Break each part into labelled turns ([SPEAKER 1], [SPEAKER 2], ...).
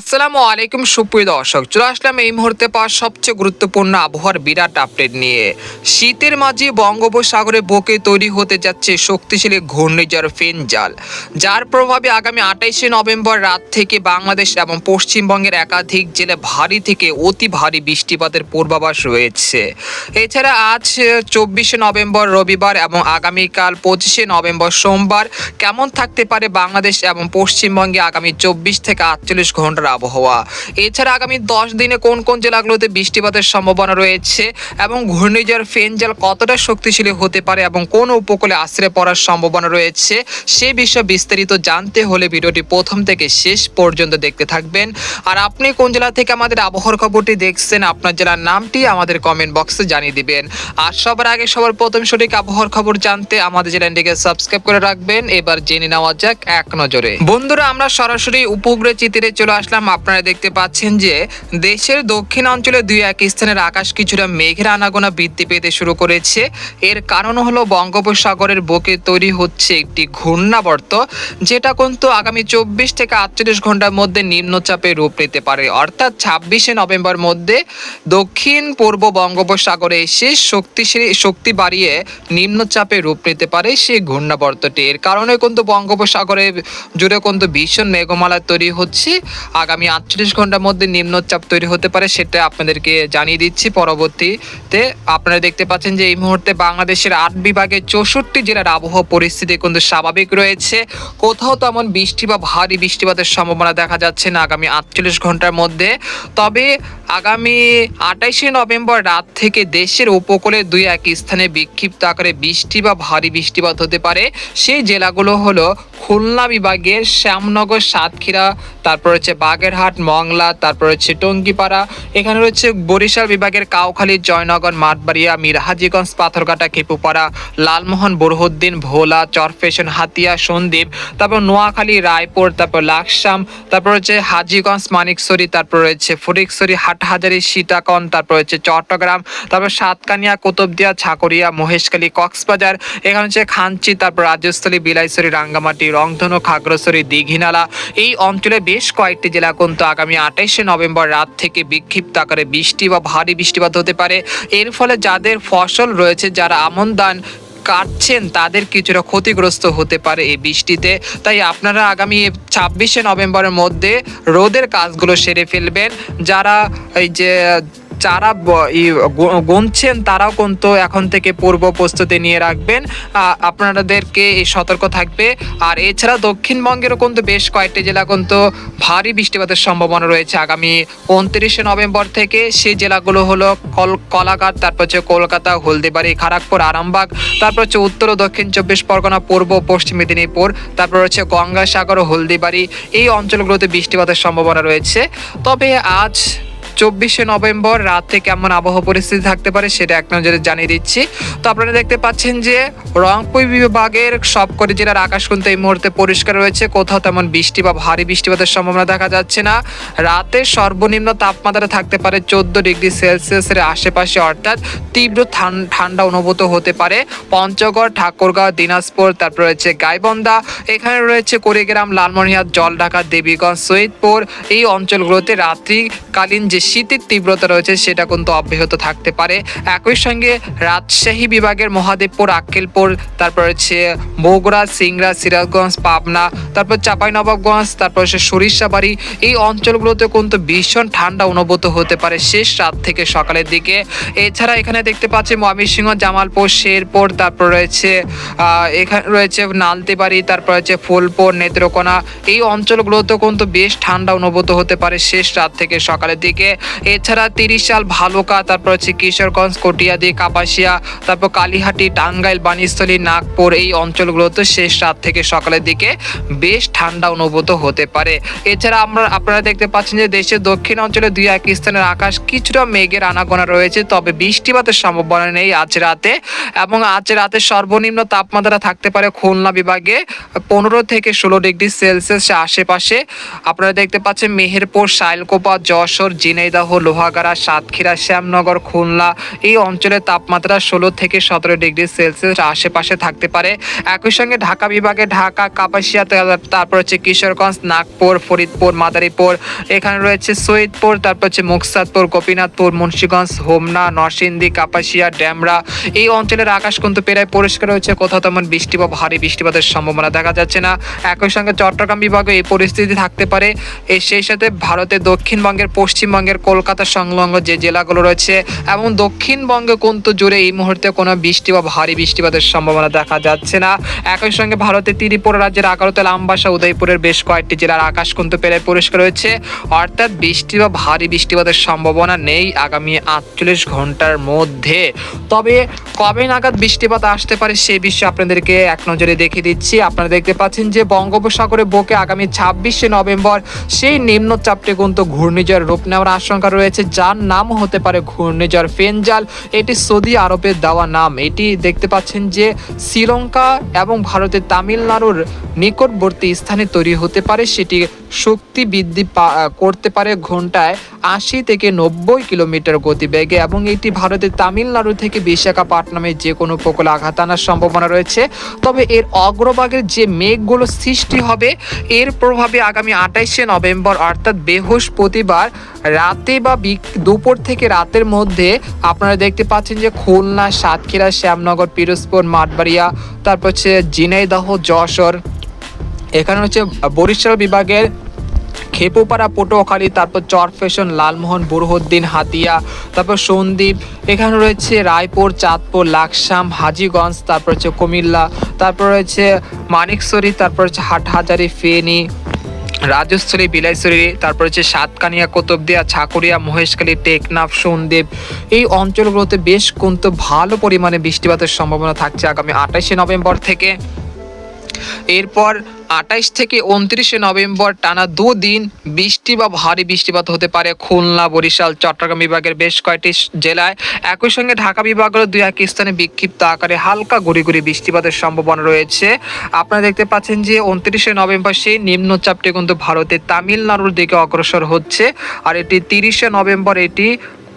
[SPEAKER 1] আসসালামু আলাইকুম সুপ্রিয় দর্শক, চলে আসলাম এই মুহূর্তে পাওয়া সবচেয়ে গুরুত্বপূর্ণ আবহাওয়ার বিরাট আপডেট নিয়ে। শীতের মাঝে বঙ্গোপসাগরে বুকে তৈরি হতে যাচ্ছে শক্তিশালী ঘূর্ণিঝড় ফেঞ্জাল, যার প্রভাবে আগামী 28শে নভেম্বর রাত থেকে বাংলাদেশ এবং পশ্চিমবঙ্গের একাধিক জেলায় ভারী থেকে অতি ভারী বৃষ্টিপাতের পূর্বাভাস রয়েছে। এছাড়া আজ 24শে নভেম্বর রবিবার এবং আগামীকাল 25শে নভেম্বর সোমবার কেমন থাকতে পারে বাংলাদেশ এবং পশ্চিমবঙ্গে আগামী 24 থেকে 48 ঘন্টার আবহাওয়া। এছাড়া আগামী 10 দিনে কোন কোন জেলাগুলোতে বৃষ্টিপাতের সম্ভাবনা রয়েছে এবং ঘূর্ণিঝড় ফেঞ্জাল কতটা শক্তিশালী হতে পারে এবং কোন উপকূলে আশ্রয় পড়ার সম্ভাবনা রয়েছে সে বিষয়ে বিস্তারিত জানতে হলে ভিডিওটি প্রথম থেকে শেষ পর্যন্ত দেখতে থাকবেন। আর আপনি কোন জেলা থেকে আমাদের আবহাওয়ার খবরটি দেখছেন, আপনার জেলার নামটি আমাদের কমেন্ট বক্সে জানিয়ে দিবেন। আর সবার আগে সবার প্রথম সঠিক আবহাওয়ার খবর জানতে আমাদের চ্যানেলটিকে সাবস্ক্রাইব করে রাখবেন। এবার জেনে নেওয়া যাক এক নজরে। বন্ধুরা, আমরা সরাসরি উপগ্রহ চিত্রে চলে আসলাম। আপনারা দেখতে পাচ্ছেন যে দেশের দক্ষিণ অঞ্চলে দুই এক স্থানের আকাশ কিছুটা মেঘের আনাগোনা বৃদ্ধি পেতে শুরু করেছে। এর কারণ হলো বঙ্গোপসাগরের বুকে তৈরি হচ্ছে একটি ঘূর্ণাবর্ত, যেটা কিন্তু আগামী 24 থেকে 48 ঘন্টার মধ্যে নিম্নচাপে রূপ নিতে পারে। অর্থাৎ 26শে নভেম্বর মধ্যে দক্ষিণ পূর্ব বঙ্গোপসাগরে এসে শক্তি বাড়িয়ে নিম্নচাপে রূপ নিতে পারে সেই ঘূর্ণাবর্তটি। এর কারণে কিন্তু বঙ্গোপসাগরে জুড়ে কিন্তু ভীষণ মেঘমালা তৈরি হচ্ছে। আগামী 48 ঘন্টার মধ্যে নিম্নচাপ তৈরি হতে পারে, সেটা আপনাদেরকে জানিয়ে দিচ্ছি পরবর্তীতে। আপনারা দেখতে পাচ্ছেন যে এই মুহূর্তে বাংলাদেশের 8 বিভাগের 64 জেলার আবহাওয়া পরিস্থিতি কিন্তু স্বাভাবিক রয়েছে। কোথাও তেমন বৃষ্টি বা ভারী বৃষ্টিপাতের সম্ভাবনা দেখা যাচ্ছে না আগামী 48 ঘন্টার মধ্যে। তবে আগামী 28শে নভেম্বর রাত থেকে দেশের উপকূলে দুই এক স্থানে বিক্ষিপ্ত আকারে বৃষ্টি বা ভারী বৃষ্টিপাত হতে পারে। সেই জেলাগুলো হলো খুলনা বিভাগের শ্যামনগর, সাতক্ষীরা, তারপর হচ্ছে বাগেরহাট, মংলা, তারপর হচ্ছে টঙ্গিপাড়া, এখানে রয়েছে বরিশাল বিভাগের কাউখালী, জয়নগর, মাঠবাড়িয়া, মিরহাজিগঞ্জ, পাথরঘাটা, খেপুপাড়া, লালমোহন, বুরহুদ্দিন, ভোলা, চরফেশন, হাতিয়া, সন্দ্বীপ, তারপর নোয়াখালী, রায়পুর, তারপর লাকসাম, তারপর হচ্ছে হাজীগঞ্জ, মানিকছড়ি, তারপর রয়েছে ফটিকছড়ি, হাটহাজারী, সীতাকন, তারপর হচ্ছে চট্টগ্রাম, তারপর সাতকানিয়া, কুতুবদিয়া, ছাকরিয়া, মহেশখালী, কক্সবাজার, এখানে হচ্ছে খাঞ্চি, তারপর রাজস্থলী, বিলাইছড়ি, রাঙ্গামাটি, রংধনু, খাগড়াছড়ি, দীঘিনালা। এই অঞ্চলে বেশ কয়েকটি জেলা কিন্তু আগামী 28শে নভেম্বর রাত থেকে বিক্ষিপ্ত আকারে বৃষ্টি বা ভারী বৃষ্টিপাত হতে পারে। এর ফলে যাদের ফসল রয়েছে, যারা আমন ধান কাটছেন, তাদের কিছুটা ক্ষতিগ্রস্ত হতে পারে এই বৃষ্টিতে। তাই আপনারা আগামী 26শে নভেম্বরের মধ্যে রোদের কাজগুলো সেরে ফেলবেন। যারা এই যে যারা গুনছেন তারাও কিন্তু এখন থেকে পূর্ব প্রস্তুতি নিয়ে রাখবেন, আপনাদেরকে এই সতর্ক থাকবে। আর এছাড়া দক্ষিণবঙ্গেরও কিন্তু বেশ কয়েকটি জেলা কিন্তু ভারী বৃষ্টিপাতের সম্ভাবনা রয়েছে আগামী 29শে নভেম্বর থেকে। সেই জেলাগুলো হলো কলাঘাট, তারপর হচ্ছে কলকাতা, হলদিবাড়ি, খড়গপুর, আরামবাগ, তারপর হচ্ছে উত্তর ও দক্ষিণ 24 পরগনা, পূর্ব পশ্চিম মেদিনীপুর, তারপর হচ্ছে গঙ্গাসাগর ও হলদিবাড়ি। এই অঞ্চলগুলোতে বৃষ্টিপাতের সম্ভাবনা রয়েছে। তবে আজ 24শে নভেম্বর রাতে কেমন আবহাওয়া পরিস্থিতি থাকতে পারে সেটা এক নজরে জানিয়ে দিচ্ছি। তো আপনারা দেখতে পাচ্ছেন যে রংপুর বিভাগের সবকটি জেলার আকাশ কিন্তু এই মুহূর্তে পরিষ্কার রয়েছে। কোথাও তেমন বৃষ্টি বা ভারী বৃষ্টিপাতের সম্ভাবনা দেখা যাচ্ছে না। রাতে সর্বনিম্ন তাপমাত্রা থাকতে পারে 14 ডিগ্রি সেলসিয়াসের আশেপাশে, অর্থাৎ তীব্র ঠান্ডা অনুভূত হতে পারে পঞ্চগড়, ঠাকুরগাঁও, দিনাজপুর, তারপর রয়েছে গাইবান্ধা, এখানে রয়েছে কুড়িগ্রাম, লালমনিরহাট, জলঢাকা, দেবীগঞ্জ, সৈয়দপুর। এই অঞ্চলগুলোতে রাত্রিকালীন যে শীতের তীব্রতা রয়েছে সেটা কিন্তু অব্যাহত থাকতে পারে। একই সঙ্গে রাজশাহী বিভাগের মহাদেবপুর, আক্কেলপুর, তারপর হচ্ছে বগুড়া, সিংড়া, সিরাজগঞ্জ, পাবনা, তারপর চাঁপাইনবাবগঞ্জ, তারপর হচ্ছে সরিষাবাড়ি, এই অঞ্চলগুলোতে কিন্তু ভীষণ ঠান্ডা অনুভূত হতে পারে শেষ রাত থেকে সকালের দিকে। এছাড়া এখানে দেখতে পাচ্ছি ময়মনসিংহ, জামালপুর, শেরপুর, তারপর রয়েছে এখানে রয়েছে নালতিবাড়ি, তারপর হচ্ছে ফুলপুর, নেত্রকোনা। এই অঞ্চলগুলোতে কিন্তু বেশ ঠান্ডা অনুভূত হতে পারে শেষ রাত থেকে সকালের দিকে। এছাড়া 30 সাল, ভালুকা, তারপর হচ্ছে কিশোরগঞ্জ, কটিয়াদি, কাপাসিয়া, তারপর কালীহাটি, টাঙ্গাইল, বাণীস্থলী, নাগপুর, এই অঞ্চলগুলোতে শেষ রাত থেকে সকালের দিকে বেশ ঠান্ডা অনুভূত হতে পারে। এছাড়া আপনারা দেখতে পাচ্ছেন যে দেশের দক্ষিণ অঞ্চলে দুই এক স্থানের আকাশ কিছুটা মেঘের আনাগোনা রয়েছে, তবে বৃষ্টিপাতের সম্ভাবনা নেই আজ রাতে। এবং আজ রাতে সর্বনিম্ন তাপমাত্রা থাকতে পারে খুলনা বিভাগে 15 থেকে 16 ডিগ্রি সেলসিয়াস আশেপাশে। আপনারা দেখতে পাচ্ছেন মেহেরপুর, শাইলকোপা, যশোর, ঝিনাইদহ, লোহাগাড়া, সাতক্ষীরা, শ্যামনগর, খুলনা এই অঞ্চলের তাপমাত্রা 16 থেকে 17 ডিগ্রি সেলসিয়াস আশেপাশে থাকতে পারে। একই সঙ্গে ঢাকা বিভাগে ঢাকা, কাপাসিয়া, তারপর হচ্ছে কিশোরগঞ্জ, নাগপুর, ফরিদপুর, মাদারীপুর, এখানে রয়েছে সৈয়দপুর, তারপর হচ্ছে মুকসাদপুর, গোপীনাথপুর, মুন্সিগঞ্জ, হোমনা, নরসিংদী, কাপাসিয়া, ড্যামরা এই অঞ্চলের আকাশ কিন্তু প্রায় পরিষ্কার রয়েছে। কোথাও তেমন বৃষ্টি বা ভারী বৃষ্টিপাতের সম্ভাবনা দেখা যাচ্ছে না। একই সঙ্গে চট্টগ্রাম বিভাগে এই পরিস্থিতি থাকতে পারে। সেই সাথে ভারতের দক্ষিণবঙ্গের, পশ্চিমবঙ্গের কলকাতা সংলগ্ন যে জেলাগুলো রয়েছে এবং দক্ষিণবঙ্গে কিন্তু জুড়ে এই মুহূর্তে কোনো বৃষ্টি বা ভারী বৃষ্টিপাতের সম্ভাবনা দেখা যাচ্ছে না। একই সঙ্গে ভারতের ত্রিপুরা রাজ্যের আগরতলা, আমবাসা, উদয়পুরের বেশ কয়েকটি জেলার আকাশ কিন্তু প্রায় পরিষ্কার রয়েছে, অর্থাৎ বৃষ্টি বা ভারী বৃষ্টিপাতের সম্ভাবনা নেই আগামী 48 ঘন্টার মধ্যে। তবে কবে নাগাদ বৃষ্টিপাত আসতে পারে সেই বিষয়ে আপনাদেরকে এক নজরে দেখিয়ে দিচ্ছি। আপনারা দেখতে পাচ্ছেন যে বঙ্গোপসাগরে বুকে আগামী 26শে নভেম্বর সেই নিম্নচাপটি কিন্তু ঘূর্ণিঝড় রূপ নেওয়ার আশঙ্কা রয়েছে, যার নাম হতে পারে ঘূর্ণিঝড় ফেনজাল। এটি সৌদি আরবের দেওয়া নাম। এটি দেখতে পাচ্ছেন যে শ্রীলঙ্কা এবং ভারতের তামিলনাড়ুর নিকটবর্তী স্থানে তৈরি হতে পারে। সেটি শক্তি বৃদ্ধি করতে পারে ঘন্টায় 80 থেকে 90 কিলোমিটার গতিবেগে এবং এটি ভারতের তামিলনাড়ু থেকে বিশাখাপত্তনমে যে কোনো উপকূলে আঘাত আনার সম্ভাবনা রয়েছে। তবে এর অগ্রভাগের যে মেঘগুলো সৃষ্টি হবে এর প্রভাবে আগামী 28শে নভেম্বর অর্থাৎ বৃহস্পতিবার রাতে বা দুপুর থেকে রাতের মধ্যে আপনারা দেখতে পাচ্ছেন যে খুলনা, সাতক্ষীরা, শ্যামনগর, পিরোজপুর, মাঠবাড়িয়া, তারপর হচ্ছে ঝিনাইদহ, যশোর, এখানে হচ্ছে বরিশাল বিভাগের খেপুপাড়া, পটুয়াখালী, তারপর চরফ্যাশন, লালমোহন, বুরহানুদ্দিন, হাতিয়া, তারপর সন্দ্বীপ, এখানে রয়েছে রায়পুর, চাঁদপুর, লাকসাম, হাজীগঞ্জ, তারপর হচ্ছে কুমিল্লা, তারপর রয়েছে মানিকছড়ি, তারপর হচ্ছে হাটহাজারী, ফেনী, রাজস্থলী, বিলাইছড়ি, তারপর হচ্ছে সাতকানিয়া, কুতুবদিয়া, ছাকুরিয়া, মহেশখালী, টেকনাফ, সন্দ্বীপ এই অঞ্চলগুলোতে বেশ কিন্তু ভালো পরিমাণে বৃষ্টিপাতের সম্ভাবনা থাকছে আগামী 28শে নভেম্বর থেকে। এরপর 28 থেকে 29শে নভেম্বর টানা দুদিন বৃষ্টি বা ভারী বৃষ্টিপাত হতে পারে খুলনা, বরিশাল, চট্টগ্রাম বিভাগের বেশ কয়েকটি জেলায়। একই সঙ্গে ঢাকা বিভাগের দুই এক স্থানে বিক্ষিপ্ত আকারে হালকা গুড়ি গুড়ি বৃষ্টিপাতের সম্ভাবনা রয়েছে। আপনারা দেখতে পাচ্ছেন যে 29শে নভেম্বর সেই নিম্নচাপটি কিন্তু ভারতের তামিলনাড়ুর দিকে অগ্রসর হচ্ছে, আর এটি 30শে নভেম্বর এটি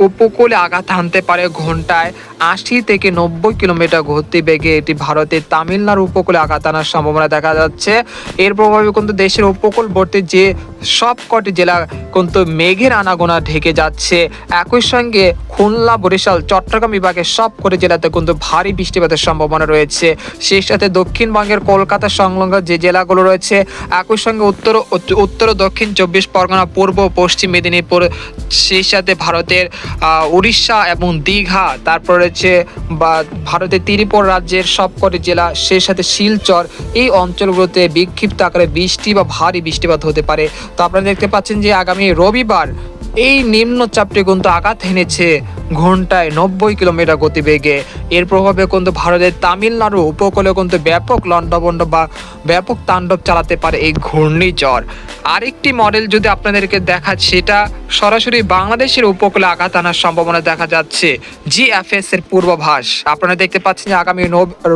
[SPEAKER 1] উপকূলে আঘাত হানতে পারে ঘন্টায় 80 থেকে 90 কিলোমিটার গতিবেগে। এটি ভারতের তামিলনাড়ু উপকূলে আঘাত আনার সম্ভাবনা দেখা যাচ্ছে। এর প্রভাবে কিন্তু দেশের উপকূলবর্তী যে সবকটি জেলা কিন্তু মেঘের আনাগোনা ঢেকে যাচ্ছে। একই সঙ্গে খুলনা, বরিশাল, চট্টগ্রাম বিভাগের সবকটি জেলাতে কিন্তু ভারী বৃষ্টিপাতের সম্ভাবনা রয়েছে। সেই সাথে দক্ষিণবঙ্গের কলকাতা সংলগ্ন যে জেলাগুলো রয়েছে, একই সঙ্গে উত্তর ও দক্ষিণ 24 পরগনা, পূর্ব পশ্চিম মেদিনীপুর, সেই সাথে ভারতের উড়িষ্যা এবং দীঘা, তারপর রয়েছে ভারতের ত্রিপুরা রাজ্যের সবকটি জেলা, সেই সাথে শিলচর এই অঞ্চলগুলোতে বিক্ষিপ্ত আকারে বৃষ্টি বা ভারী বৃষ্টিপাত হতে পারে। তো আপনারা দেখতে পাচ্ছেন যে আগামী রবিবার এই নিম্নচাপটি কিন্তু আঘাত হেনেছে ঘন্টায় 90 কিলোমিটার গতিবেগে। এর প্রভাবে কিন্তু ভারতের তামিলনাড়ু উপকূলে কিন্তু ব্যাপক লন্ডভন্ড বা ব্যাপক তাণ্ডব চালাতে পারে এই ঘূর্ণিঝড়। আরেকটি মডেল যদি আপনাদেরকে দেখা, সেটা সরাসরি বাংলাদেশের উপকূলে আঘাত আনার সম্ভাবনা দেখা যাচ্ছে। জিএফএস এর পূর্বাভাস আপনারা দেখতে পাচ্ছেন যে আগামী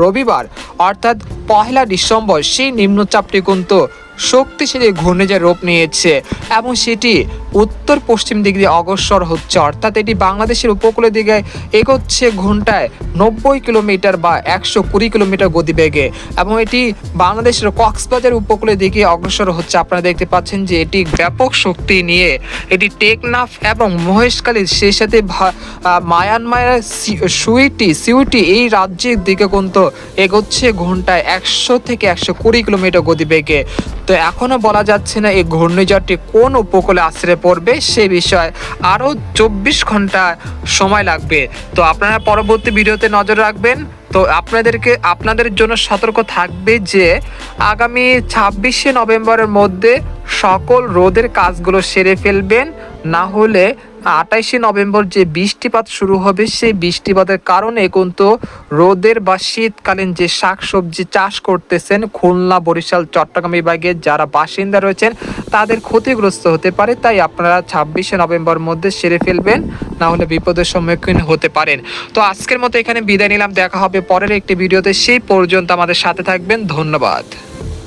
[SPEAKER 1] রবিবার অর্থাৎ 1 ডিসেম্বর সেই নিম্নচাপটি কিন্তু শক্তিশালী ঘূর্ণিঝড় রূপ নিয়েছে এবং সেটি উত্তর পশ্চিম দিক দিয়ে অগ্রসর হচ্ছে, অর্থাৎ এটি বাংলাদেশের উপকূলের দিকে এগোচ্ছে ঘন্টায় 90 কিলোমিটার বা 120 কিলোমিটার গতিবেগে এবং এটি বাংলাদেশের কক্সবাজার উপকূলের দিকে অগ্রসর হচ্ছে। আপনারা দেখতে পাচ্ছেন যে এটি ব্যাপক শক্তি নিয়ে এটি টেকনাফ এবং মহেশখালী, সেই সাথে মায়ানমারের সিউটি এই রাজ্যের দিকে কিন্তু এগোচ্ছে ঘন্টায় 100 থেকে 120 কিলোমিটার গতিবেগে। তো এখনো বলা যাচ্ছে না এই ঘূর্ণিঝড়টি কোন উপকূলে আশ্রয় পড়বে, সে বিষয়ে আরও 24 ঘন্টা সময় লাগবে। তো আপনারা পরবর্তী ভিডিওতে নজর রাখবেন। তো আপনাদের জন্য সতর্ক থাকবে যে আগামী 26শে নভেম্বরের মধ্যে সকল রোদের কাজগুলো সেরে ফেলবেন, না হলে 28শে নভেম্বর যে বৃষ্টিপাত শুরু হবে সেই বৃষ্টিপাতের কারণে কিন্তু রোদের বা শীতকালীন যে শাকসবজি চাষ করতেছেন খুলনা, বরিশাল, চট্টগ্রাম বিভাগের যারা বাসিন্দা রয়েছেন তাদের ক্ষতিগ্রস্ত হতে পারে। তাই আপনারা 26শে নভেম্বর মধ্যে সেরে ফেলবেন, না হলে বিপদের সম্মুখীন হতে পারেন। তো আজকের মতো এখানে বিদায় নিলাম, দেখা হবে পরের একটি ভিডিওতে। সেই পর্যন্ত আমাদের সাথে থাকবেন, ধন্যবাদ।